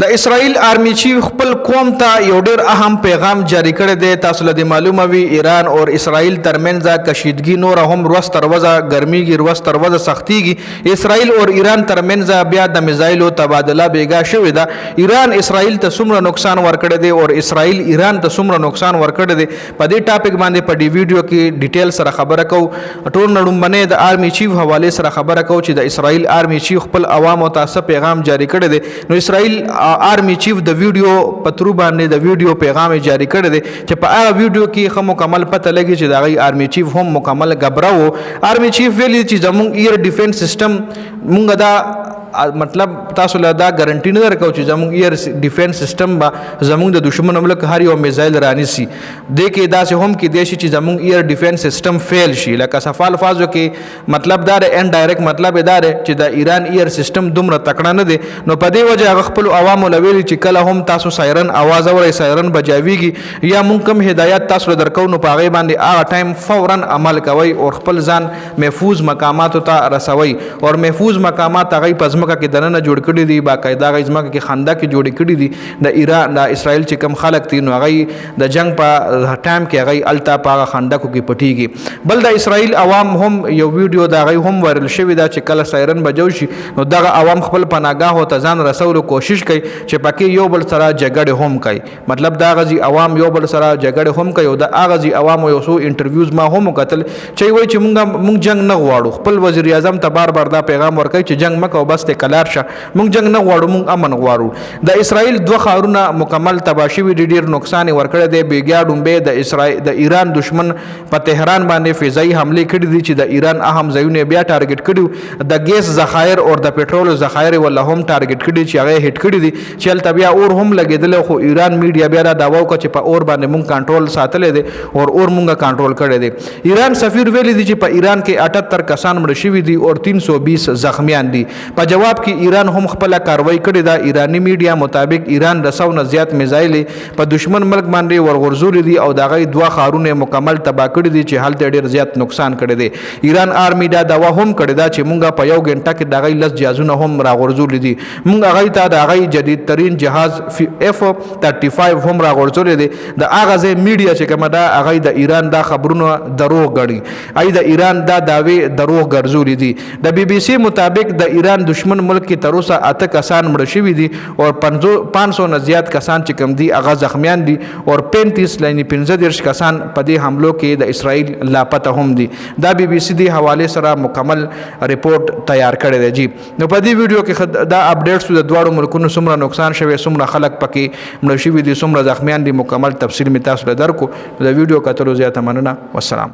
د اسرائیل آرمی چیف خپل قوم ته یو ډیر اهم پیغام جاری کړی دی. تاسو له معلومه وي ایران او اسرائیل ترمنځ کشیدګي نور هم ورځ تر ورځه ګرمیږي، ورځ تر ورځه سختیږي. اسرائیل او ایران ترمنځ بیا د میزایلو تبادله بیګا شوې ده. ایران اسرائیل ته څومره نقصان ورکړی دی او اسرائیل ایران ته څومره نقصان ورکړی دی، په دې ټاپک باندې په دې ویډیو کې ډیټیل سره خبره کوو. ټول نړومبنې د آرمی چیف حواله سره خبره کوو چې د اسرائیل آرمی چیف خپل عوامو ته پیغام جاری کړی دی. نو اسرائیل آرمی چیف د ویډیو په ترو باندې د ویډیو پیغام جاری کړی دی چې په هغه ویډیو کې خو مکمل پته لګي چې د غي آرمی چیف هم مکمل غبراو. آرمی چیف ویلي چې زموږ ایر ډیفنس سیستم مونږ دا مطلب تاسو له دا ګارانټی نه درکو چې زموږ ایر ډیفنس سیستم با زموږ د دشمن ملک هر یو میزایل رانیسي. د کې دا چې هم کې دیشي چې زموږ ایر ډیفنس سیستم فیل شي. لکه صفال فازو کې مطلب دا ان ډایرکټ مطلب دا چې د ایران ایر سیستم دومره تکړه نه دی. نو په دې وجه خپل عوامو لویل چې کله هم تاسو سایرن आवाज اورئ، سایرن بجاویږي یا مونږ کوم هدایت تاسو درکو نو په هغه باندې هغه ټایم فورا عمل کوي او خپل ځان محفوظ مقامات ته رسوي. او محفوظ مقامات هغه پزمکه کې دننه جوړ کړی دي، باقاعده غزمکه کې خندا کې جوړ کړی دي. د ایران د اسرائیل چې کم خلک دي نو هغه د جنگ په ټایم کې هغه التا په خندا کې پټیږي. بل د اسرائیل عوام هم یو ویډیو دا هغه هم وایرل شوی دا چې کله سایرن بجو شي نو دغه عوام خپل پناهګاه ته ځان رسولو کوشش کوي چې پکې یو بل سره جګړه هم کوي. مطلب دا غزي عوام یو بل سره جګړه هم کوي او د اغزي عوام یو سو انټرویوز ما هم قتل چې وای چې مونږ جنگ نه غواړو. خپل وزیر اعظم ته بار بار دا پیغام ورکړي چې جنگ مکو بس ته کلار شه، مونږ جنگ نه غواړو، مونږ امن غواړو. د اسرائیل دوه خارونه مکمل تباشي وی ډیر نقصان ورکړی دی. بیګیا ډومبه د اسرائیل د ایران دشمن په تهران باندې فضایی حمله کړې دي چې د ایران اهم ځایونه بیا ټارګټ کړي. د ګیس ذخایر او د پېټرول ذخایر ول هم ټارګټ کړي چې هغه هټ کړي دي چې ال بیا اور هم لګیدل. خو ایران میډیا بیا دا داوا وکړي چې په اور باندې مونږ کنټرول ساتلې دي او اور مونږه کنټرول کړی دی. ایران سفیر ویلي دي چې په ایران کې 78 کسان مړ شوي دي او 320 زخمیان دي. په جواب کې ایران هم خپل کاروایی کړې ده. ایرانی میډیا مطابق ایران د 100 نه زیات میزایل په دشمن ملک باندې ورغورځولې دي او دغه دوه خارونه مکمل تباہ کړي دي چې حالت ډیر زیات نقصان کړي دي. ایران آرمی دا دوا هم کړی دا چې مونږه په یو غنټه کې دغه لس جهازونه هم راغورځولې دي. مونږ هغه ته دغه جدید ترين جهاز F-35 هم راغورځولې دي. د اغازه میډیا چې کومه دا هغه د ایران دا خبرونه دروغ غړي، ای د ایران دا داوی دروغ ګرځولې دي. د بي بي سي مطابق د ایران دشمن ملک کې تر اوسه 8 کسان مړ شوي دي او 500 نه زیات کسان چې کم دي هغه زخمیان دي او 35 کسان په دې حملو کې د اسرائیل لاپته هم دي. دا بي بي سي دی حواله سره مکمل ریپورت تیار کړی دی. جی نو په دې ویډیو کې دا اپډیټس د دواړو ملکونو څومره نقصان شوی، څومره خلک پکې مړ شوي دي، څومره زخمیان دي، مکمل تفصیل می تاسو له درکو. د ویډیو کتلو زیاته مننه. والسلام.